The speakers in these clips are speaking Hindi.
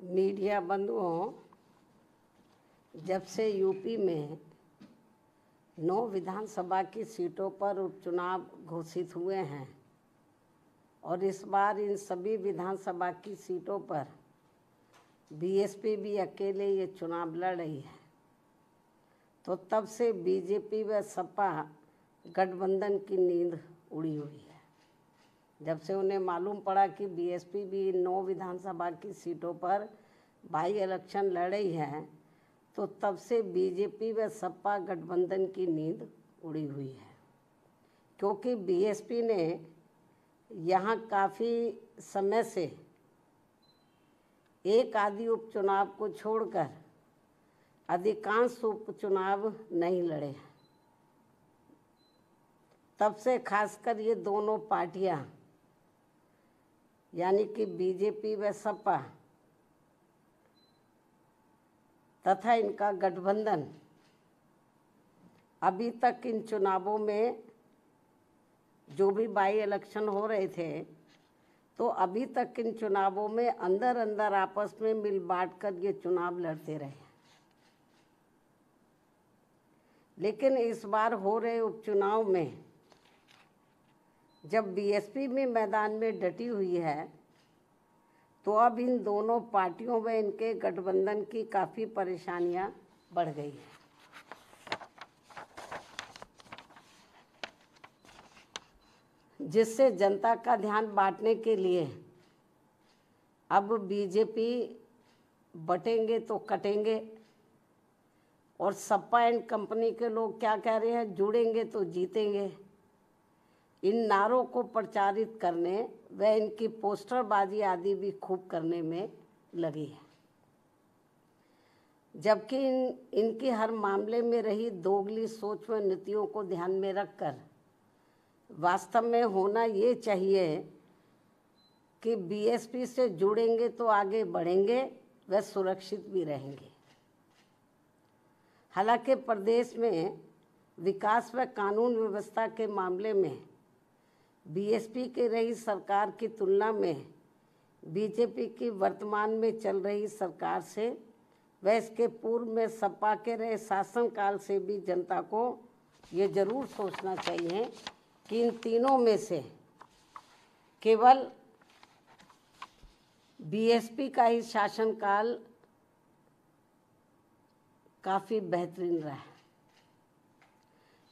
मीडिया बंधुओं, जब से यूपी में 9 विधानसभा की सीटों पर उपचुनाव घोषित हुए हैं और इस बार इन सभी विधानसभा की सीटों पर बीएसपी भी अकेले ये चुनाव लड़ रही है, तो तब से बीजेपी व सपा गठबंधन की नींद उड़ी हुई है। जब से उन्हें मालूम पड़ा कि बीएसपी भी 9 विधानसभा की सीटों पर बाई इलेक्शन लड़ रही है, तो तब से बीजेपी व सपा गठबंधन की नींद उड़ी हुई है, क्योंकि बीएसपी ने यहाँ काफ़ी समय से एक आदि उपचुनाव को छोड़कर अधिकांश उपचुनाव नहीं लड़े हैं। तब से खासकर ये दोनों पार्टियां यानी कि बीजेपी व सपा तथा इनका गठबंधन अभी तक इन चुनावों में जो भी बाई इलेक्शन हो रहे थे, तो अभी तक इन चुनावों में अंदर अंदर आपस में मिल बांट कर ये चुनाव लड़ते रहे। लेकिन इस बार हो रहे उपचुनाव में जब बीएसपी में मैदान में डटी हुई है, तो अब इन दोनों पार्टियों व इनके गठबंधन की काफ़ी परेशानियां बढ़ गई हैं। जिससे जनता का ध्यान बांटने के लिए अब बीजेपी बटेंगे तो कटेंगे और सपा एंड कंपनी के लोग क्या कह रहे हैं, जुड़ेंगे तो जीतेंगे। इन नारों को प्रचारित करने व इनकी पोस्टरबाजी आदि भी खूब करने में लगी है, जबकि इनकी हर मामले में रही दोगली सोच व नीतियों को ध्यान में रखकर वास्तव में होना ये चाहिए कि बीएसपी से जुड़ेंगे तो आगे बढ़ेंगे व सुरक्षित भी रहेंगे। हालांकि प्रदेश में विकास व कानून व्यवस्था के मामले में बीएसपी की रही सरकार की तुलना में बीजेपी की वर्तमान में चल रही सरकार से व इसके पूर्व में सपा के रहे शासनकाल से भी जनता को ये जरूर सोचना चाहिए कि इन तीनों में से केवल बीएसपी का ही शासनकाल काफ़ी बेहतरीन रहा है।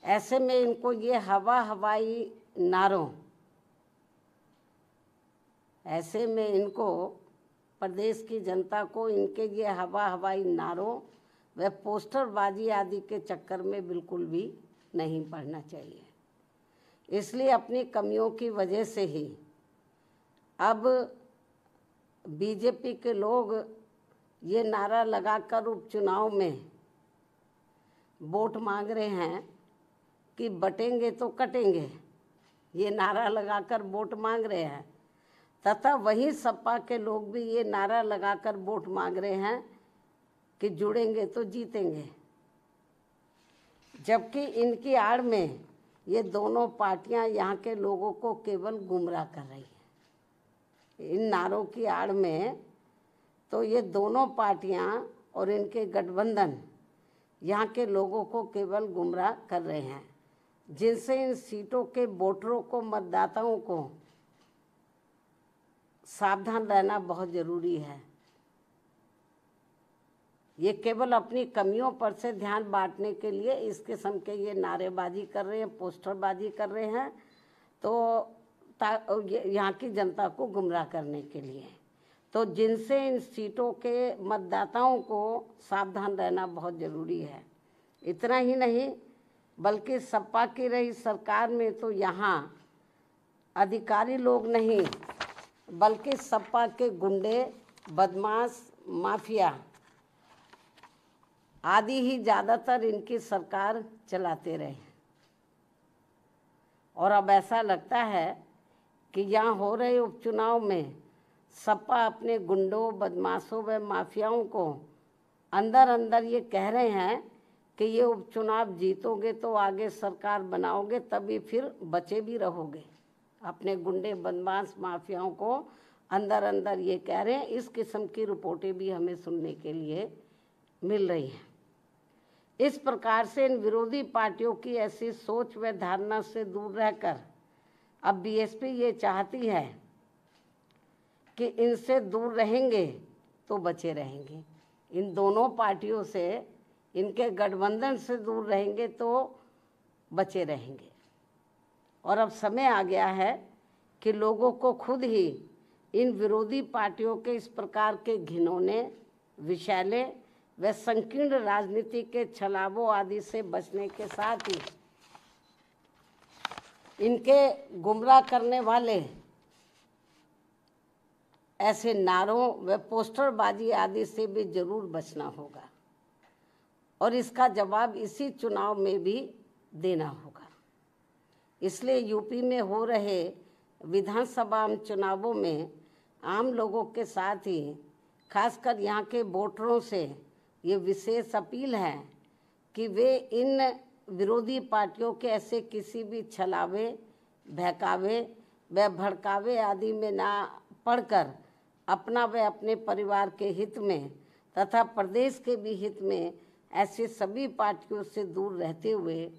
ऐसे में इनको ये हवाई नारों, ऐसे में इनको प्रदेश की जनता को इनके ये हवाई नारों व पोस्टरबाजी आदि के चक्कर में बिल्कुल भी नहीं पड़ना चाहिए। इसलिए अपनी कमियों की वजह से ही अब बीजेपी के लोग ये नारा लगाकर उपचुनाव में वोट मांग रहे हैं कि बटेंगे तो कटेंगे, ये नारा लगाकर वोट मांग रहे हैं, तथा वही सपा के लोग भी ये नारा लगाकर वोट मांग रहे हैं कि जुड़ेंगे तो जीतेंगे। जबकि इनकी आड़ में ये दोनों पार्टियां यहाँ के लोगों को केवल गुमराह कर रही हैं। इन नारों की आड़ में तो ये दोनों पार्टियां और इनके गठबंधन यहाँ के लोगों को केवल गुमराह कर रहे हैं, जिनसे इन सीटों के वोटरों को, मतदाताओं को सावधान रहना बहुत ज़रूरी है। ये केवल अपनी कमियों पर से ध्यान बांटने के लिए इस किस्म के ये नारेबाजी कर रहे हैं, पोस्टरबाजी कर रहे हैं, तो यहाँ की जनता को गुमराह करने के लिए। तो जिनसे इन सीटों के मतदाताओं को सावधान रहना बहुत ज़रूरी है। इतना ही नहीं, बल्कि सपा की रही सरकार में तो यहाँ अधिकारी लोग नहीं, बल्कि सपा के गुंडे, बदमाश, माफिया आदि ही ज़्यादातर इनकी सरकार चलाते रहे। और अब ऐसा लगता है कि यहाँ हो रहे उपचुनाव में सपा अपने गुंडों, बदमाशों व माफियाओं को अंदर अंदर ये कह रहे हैं कि ये उपचुनाव जीतोगे तो आगे सरकार बनाओगे, तभी फिर बचे भी रहोगे। अपने गुंडे, बदमाश, माफियाओं को अंदर अंदर ये कह रहे हैं। इस किस्म की रिपोर्टें भी हमें सुनने के लिए मिल रही हैं। इस प्रकार से इन विरोधी पार्टियों की ऐसी सोच व धारणा से दूर रहकर अब बीएसपी ये चाहती है कि इनसे दूर रहेंगे तो बचे रहेंगे, इन दोनों पार्टियों से, इनके गठबंधन से दूर रहेंगे तो बचे रहेंगे। और अब समय आ गया है कि लोगों को खुद ही इन विरोधी पार्टियों के इस प्रकार के घिनौने, विषैले व संकीर्ण राजनीति के छलावों आदि से बचने के साथ ही इनके गुमराह करने वाले ऐसे नारों व पोस्टरबाजी आदि से भी जरूर बचना होगा और इसका जवाब इसी चुनाव में भी देना होगा। इसलिए यूपी में हो रहे विधानसभा चुनावों में आम लोगों के साथ ही खासकर यहाँ के वोटरों से ये विशेष अपील है कि वे इन विरोधी पार्टियों के ऐसे किसी भी छलावे, बहकावे व भड़कावे आदि में ना पड़कर अपना व अपने परिवार के हित में तथा प्रदेश के भी हित में ऐसे सभी पार्टियों से दूर रहते हुए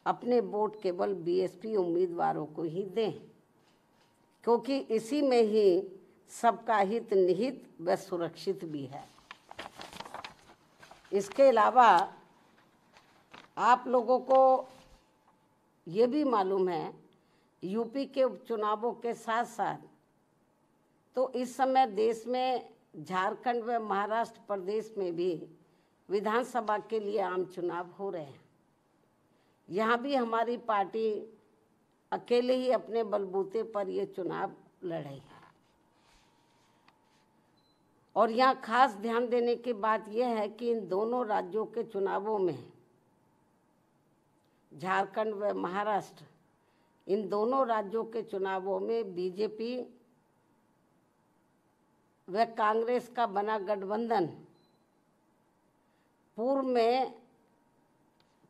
अपने वोट केवल बीएसपी उम्मीदवारों को ही दें, क्योंकि इसी में ही सबका हित निहित व सुरक्षित भी है। इसके अलावा आप लोगों को ये भी मालूम है, यूपी के उपचुनावों के साथ साथ तो इस समय देश में झारखंड व महाराष्ट्र प्रदेश में भी विधानसभा के लिए आम चुनाव हो रहे हैं। यहाँ भी हमारी पार्टी अकेले ही अपने बलबूते पर ये चुनाव लड़ेगी। और यहाँ खास ध्यान देने की बात यह है कि इन दोनों राज्यों के चुनावों में, झारखंड व महाराष्ट्र, इन दोनों राज्यों के चुनावों में बीजेपी व कांग्रेस का बना गठबंधन पूर्व में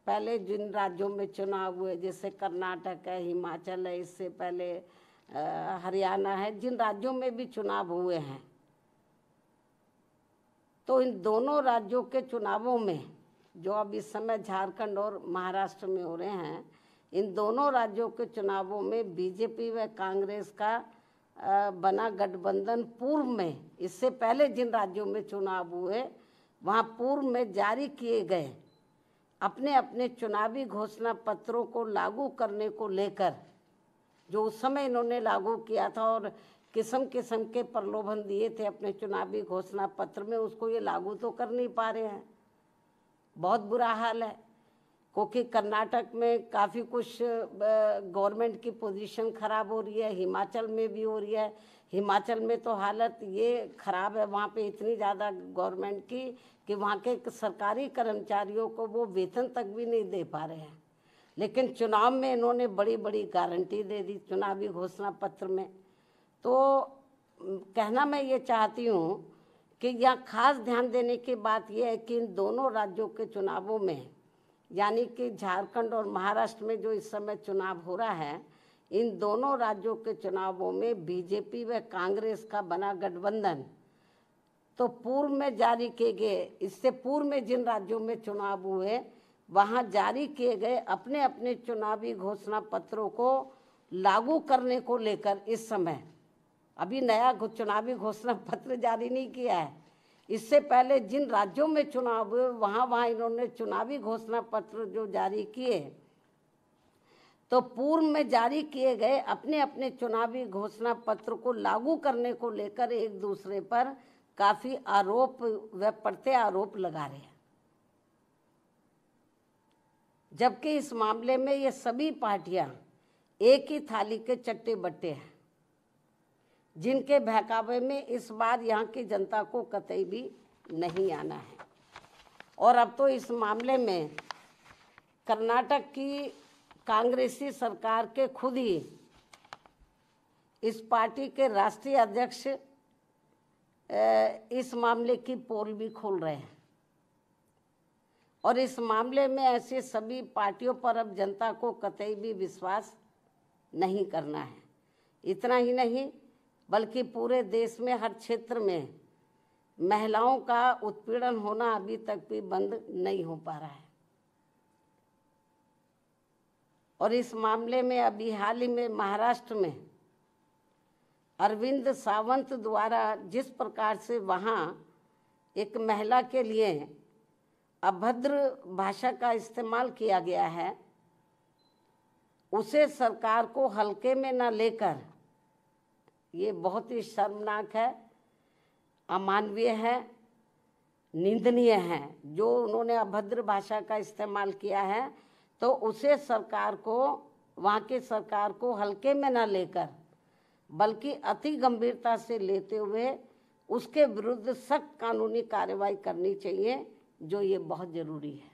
पहले जिन राज्यों में चुनाव हुए, जैसे कर्नाटक है, हिमाचल है, इससे पहले हरियाणा है, जिन राज्यों में भी चुनाव हुए हैं, तो इन दोनों राज्यों के चुनावों में जो अब इस समय झारखंड और महाराष्ट्र में हो रहे हैं, इन दोनों राज्यों के चुनावों में बीजेपी व कांग्रेस का बना गठबंधन पूर्व में, इससे पहले जिन राज्यों में चुनाव हुए वहाँ पूर्व में जारी किए गए अपने अपने चुनावी घोषणा पत्रों को लागू करने को लेकर, जो उस समय इन्होंने लागू किया था और किस्म किस्म के प्रलोभन दिए थे अपने चुनावी घोषणा पत्र में, उसको ये लागू तो कर नहीं पा रहे हैं। बहुत बुरा हाल है, क्योंकि कर्नाटक में काफ़ी कुछ गवर्नमेंट की पोजीशन ख़राब हो रही है, हिमाचल में भी हो रही है। हिमाचल में तो हालत ये ख़राब है वहाँ पे इतनी ज़्यादा गवर्नमेंट की कि वहाँ के सरकारी कर्मचारियों को वो वेतन तक भी नहीं दे पा रहे हैं। लेकिन चुनाव में इन्होंने बड़ी बड़ी गारंटी दे दी चुनावी घोषणा पत्र में। तो कहना मैं ये चाहती हूँ कि यहाँ खास ध्यान देने की बात यह है कि इन दोनों राज्यों के चुनावों में, यानी कि झारखंड और महाराष्ट्र में जो इस समय चुनाव हो रहा है, इन दोनों राज्यों के चुनावों में बीजेपी व कांग्रेस का बना गठबंधन तो पूर्व में जारी किए गए, इससे पूर्व में जिन राज्यों में चुनाव हुए वहाँ जारी किए गए अपने अपने चुनावी घोषणा पत्रों को लागू करने को लेकर इस समय अभी नया चुनावी घोषणा पत्र जारी नहीं किया है। इससे पहले जिन राज्यों में चुनाव हुए वहाँ इन्होंने चुनावी घोषणा पत्र जो जारी किए, तो पूर्व में जारी किए गए अपने अपने चुनावी घोषणा पत्र को लागू करने को लेकर एक दूसरे पर काफ़ी आरोप व प्रत्यारोप लगा रहे हैं। जबकि इस मामले में ये सभी पार्टियां एक ही थाली के चट्टे बट्टे हैं, जिनके बहकावे में इस बार यहाँ की जनता को कतई भी नहीं आना है। और अब तो इस मामले में कर्नाटक की कांग्रेसी सरकार के खुद ही इस पार्टी के राष्ट्रीय अध्यक्ष इस मामले की पोल भी खोल रहे हैं। और इस मामले में ऐसे सभी पार्टियों पर अब जनता को कतई भी विश्वास नहीं करना है। इतना ही नहीं, बल्कि पूरे देश में हर क्षेत्र में महिलाओं का उत्पीड़न होना अभी तक भी बंद नहीं हो पा रहा है। और इस मामले में अभी हाल ही में महाराष्ट्र में अरविंद सावंत द्वारा जिस प्रकार से वहाँ एक महिला के लिए अभद्र भाषा का इस्तेमाल किया गया है, उसे सरकार को हल्के में न लेकर, ये बहुत ही शर्मनाक है, अमानवीय है, निंदनीय है। जो उन्होंने अभद्र भाषा का इस्तेमाल किया है तो उसे सरकार को, वहाँ के सरकार को हल्के में न लेकर बल्कि अति गंभीरता से लेते हुए उसके विरुद्ध सख्त कानूनी कार्रवाई करनी चाहिए, जो ये बहुत ज़रूरी है।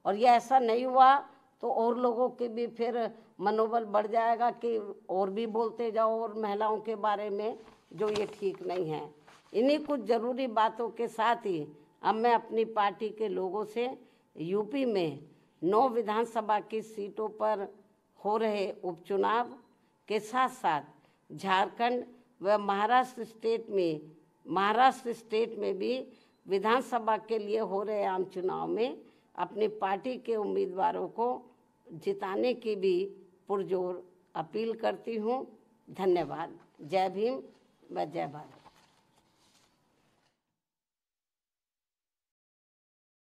और ये ऐसा नहीं हुआ तो और लोगों के भी फिर मनोबल बढ़ जाएगा कि और भी बोलते जाओ और महिलाओं के बारे में, जो ये ठीक नहीं है। इन्हीं कुछ ज़रूरी बातों के साथ ही अब मैं अपनी पार्टी के लोगों से यूपी में 9 विधानसभा की सीटों पर हो रहे उपचुनाव के साथ साथ झारखंड व महाराष्ट्र स्टेट में भी विधानसभा के लिए हो रहे आम चुनाव में अपनी पार्टी के उम्मीदवारों को जिताने की भी पुरजोर अपील करती हूँ। धन्यवाद। जय भीम व जय भारत।